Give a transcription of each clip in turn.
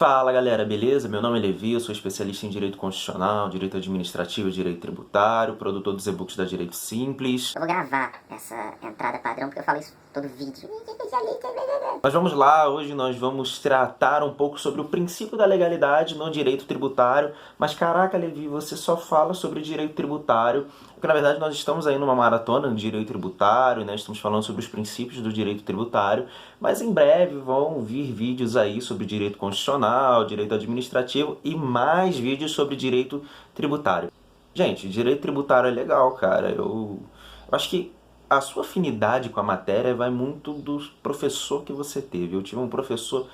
Fala galera, beleza? Meu nome é Levi, eu sou especialista em Direito Constitucional, Direito Administrativo e Direito Tributário, produtor dos e-books da Direito Simples. Eu vou gravar essa entrada padrão porque eu falo isso todo vídeo. Mas vamos lá, hoje nós vamos tratar um pouco sobre o princípio da legalidade no direito tributário. Mas caraca, Levi, você só fala sobre direito tributário. Porque na verdade nós estamos aí numa maratona de direito tributário, né? Estamos falando sobre os princípios do direito tributário. Mas em breve vão vir vídeos aí sobre direito constitucional, direito administrativo e mais vídeos sobre direito tributário. Gente, direito tributário é legal, cara. Eu acho que a sua afinidade com a matéria vai muito do professor que você teve. Eu tive um professor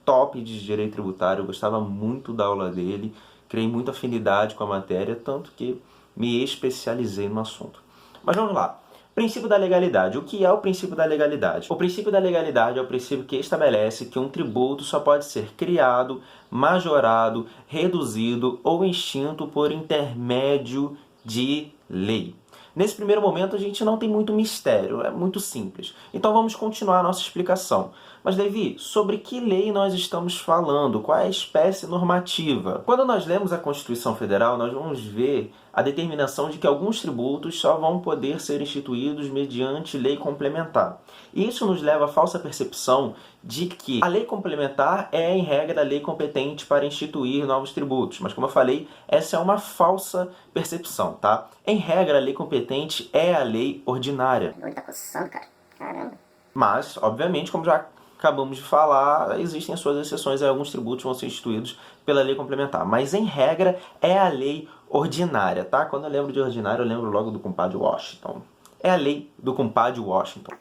top de direito tributário, eu gostava muito da aula dele, criei muita afinidade com a matéria, tanto que me especializei no assunto. Mas vamos lá. Princípio da legalidade. O que é o princípio da legalidade? O princípio da legalidade é o princípio que estabelece que um tributo só pode ser criado, majorado, reduzido ou extinto por intermédio de lei. Nesse primeiro momento a gente não tem muito mistério, é muito simples. Então vamos continuar a nossa explicação. Mas Levi, sobre que lei nós estamos falando? Qual é a espécie normativa? Quando nós lemos a Constituição Federal, nós vamos ver a determinação de que alguns tributos só vão poder ser instituídos mediante lei complementar. Isso nos leva à falsa percepção de que a lei complementar é, em regra, a lei competente para instituir novos tributos. Mas, como eu falei, essa é uma falsa percepção, tá? Em regra, a lei competente é a lei ordinária. O olho tá coçando, cara. Caramba. Mas, obviamente, como já acabamos de falar, existem as suas exceções e alguns tributos vão ser instituídos pela lei complementar. Mas, em regra, é a lei ordinária, tá? Quando eu lembro de ordinária, eu lembro logo do compadre Washington. É a lei do compadre Washington.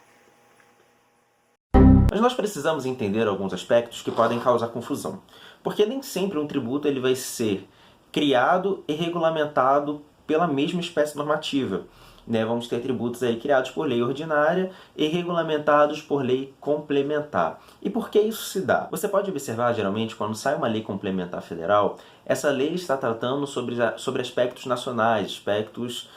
Mas nós precisamos entender alguns aspectos que podem causar confusão. Porque nem sempre um tributo ele vai ser criado e regulamentado pela mesma espécie normativa. Vamos ter tributos aí criados por lei ordinária e regulamentados por lei complementar. E por que isso se dá? Você pode observar, geralmente, quando sai uma lei complementar federal, essa lei está tratando sobre aspectos nacionais, aspectos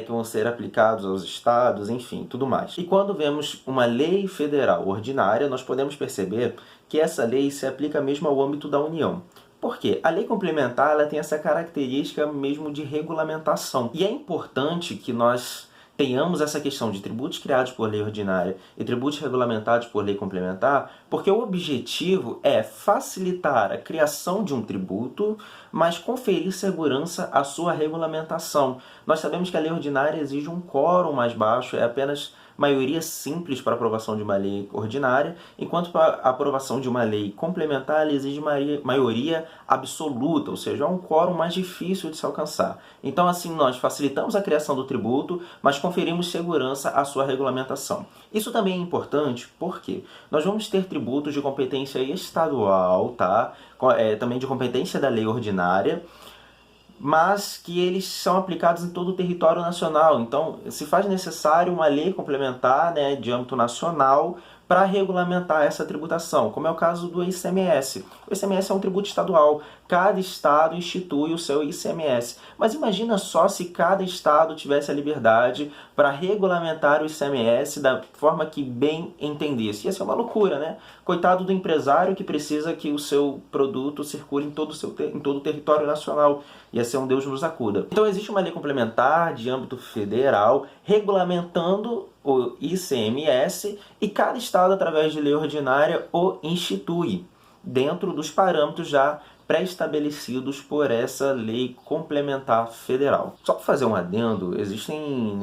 que vão ser aplicados aos estados, enfim, tudo mais. E quando vemos uma lei federal ordinária, nós podemos perceber que essa lei se aplica mesmo ao âmbito da União. Por quê? A lei complementar ela tem essa característica mesmo de regulamentação. E é importante que nós tenhamos essa questão de tributos criados por lei ordinária e tributos regulamentados por lei complementar, porque o objetivo é facilitar a criação de um tributo, mas conferir segurança à sua regulamentação. Nós sabemos que a lei ordinária exige um quórum mais baixo, é apenas maioria simples para aprovação de uma lei ordinária, enquanto para a aprovação de uma lei complementar ela exige maioria absoluta, ou seja, é um quórum mais difícil de se alcançar. Então, assim, nós facilitamos a criação do tributo, mas conferimos segurança à sua regulamentação. Isso também é importante porque nós vamos ter tributos de competência estadual, tá? Também de competência da lei ordinária, mas que eles são aplicados em todo o território nacional. Então, se faz necessário uma lei complementar, de âmbito nacional para regulamentar essa tributação, como é o caso do ICMS. O ICMS é um tributo estadual. Cada estado institui o seu ICMS. Mas imagina só se cada estado tivesse a liberdade para regulamentar o ICMS da forma que bem entendesse. Ia ser uma loucura, né? Coitado do empresário que precisa que o seu produto circule em todo o território nacional. Ia ser um Deus nos acuda. Então existe uma lei complementar de âmbito federal regulamentando o ICMS e cada estado, através de lei ordinária, o institui dentro dos parâmetros já pré-estabelecidos por essa lei complementar federal. Só para fazer um adendo, existem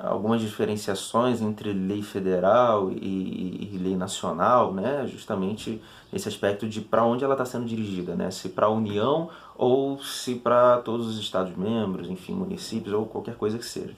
algumas diferenciações entre lei federal e lei nacional, justamente nesse aspecto de para onde ela está sendo dirigida, se para a União ou se para todos os estados-membros, enfim, municípios ou qualquer coisa que seja.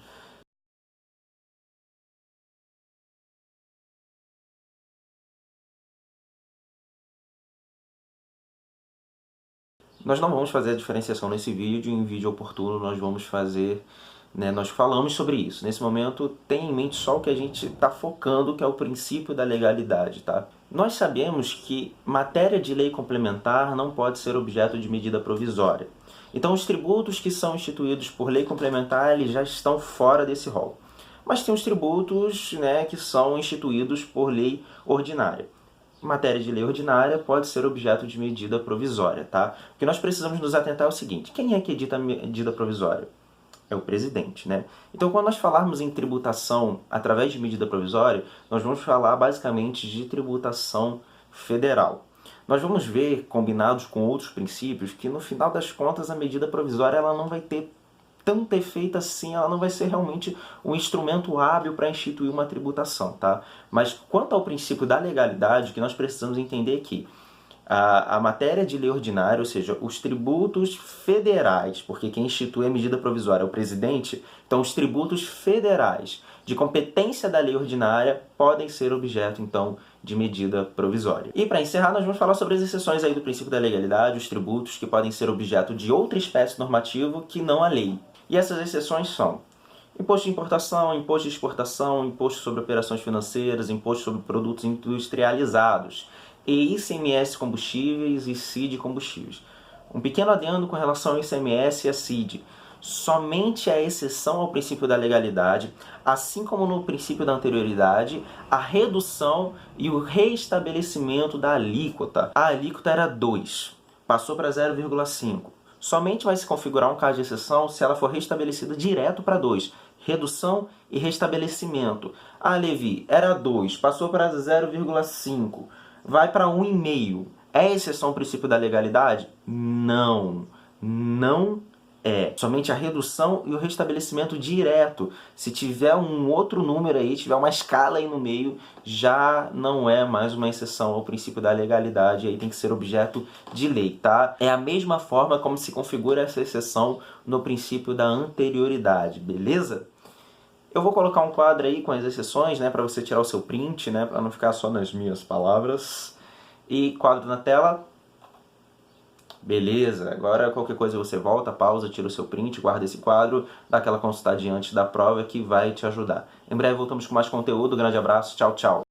Nós não vamos fazer a diferenciação nesse vídeo, em vídeo oportuno nós vamos fazer, nós falamos sobre isso. Nesse momento, tenha em mente só o que a gente está focando, que é o princípio da legalidade, tá? Nós sabemos que matéria de lei complementar não pode ser objeto de medida provisória. Então, os tributos que são instituídos por lei complementar, eles já estão fora desse rol. Mas tem os tributos que são instituídos por lei ordinária. matéria de lei ordinária pode ser objeto de medida provisória, tá? O que nós precisamos nos atentar é o seguinte: quem é que edita a medida provisória? É o presidente, né? Então, quando nós falarmos em tributação através de medida provisória, nós vamos falar basicamente de tributação federal. Nós vamos ver, combinados com outros princípios, que no final das contas a medida provisória ela não vai ter tanto efeito assim, ela não vai ser realmente um instrumento hábil para instituir uma tributação, tá? Mas quanto ao princípio da legalidade, o que nós precisamos entender é que a matéria de lei ordinária, ou seja, os tributos federais, porque quem institui a medida provisória é o presidente, então os tributos federais de competência da lei ordinária podem ser objeto, então, de medida provisória. E para encerrar, nós vamos falar sobre as exceções aí do princípio da legalidade, os tributos que podem ser objeto de outra espécie normativa que não a lei. E essas exceções são imposto de importação, imposto de exportação, imposto sobre operações financeiras, imposto sobre produtos industrializados, e ICMS combustíveis e CID combustíveis. Um pequeno adendo com relação ao ICMS e a CID. Somente a exceção ao princípio da legalidade, assim como no princípio da anterioridade, a redução e o reestabelecimento da alíquota. A alíquota era 2, passou para 0,5. Somente vai se configurar um caso de exceção se ela for restabelecida direto para 2. Redução e restabelecimento. Ah, Levi, era 2, passou para 0,5. Vai para 1,5. É exceção ao princípio da legalidade? Não. Não é. Somente a redução e o restabelecimento direto. Se tiver um outro número aí, tiver uma escala aí no meio, já não é mais uma exceção ao princípio da legalidade. Aí tem que ser objeto de lei, tá? É a mesma forma como se configura essa exceção no princípio da anterioridade, beleza? Eu vou colocar um quadro aí com as exceções, né, para você tirar o seu print, né, para não ficar só nas minhas palavras. E quadro na tela. Beleza, agora qualquer coisa você volta, pausa, tira o seu print, guarda esse quadro, dá aquela consultadinha antes da prova que vai te ajudar. Em breve voltamos com mais conteúdo, grande abraço, tchau, tchau.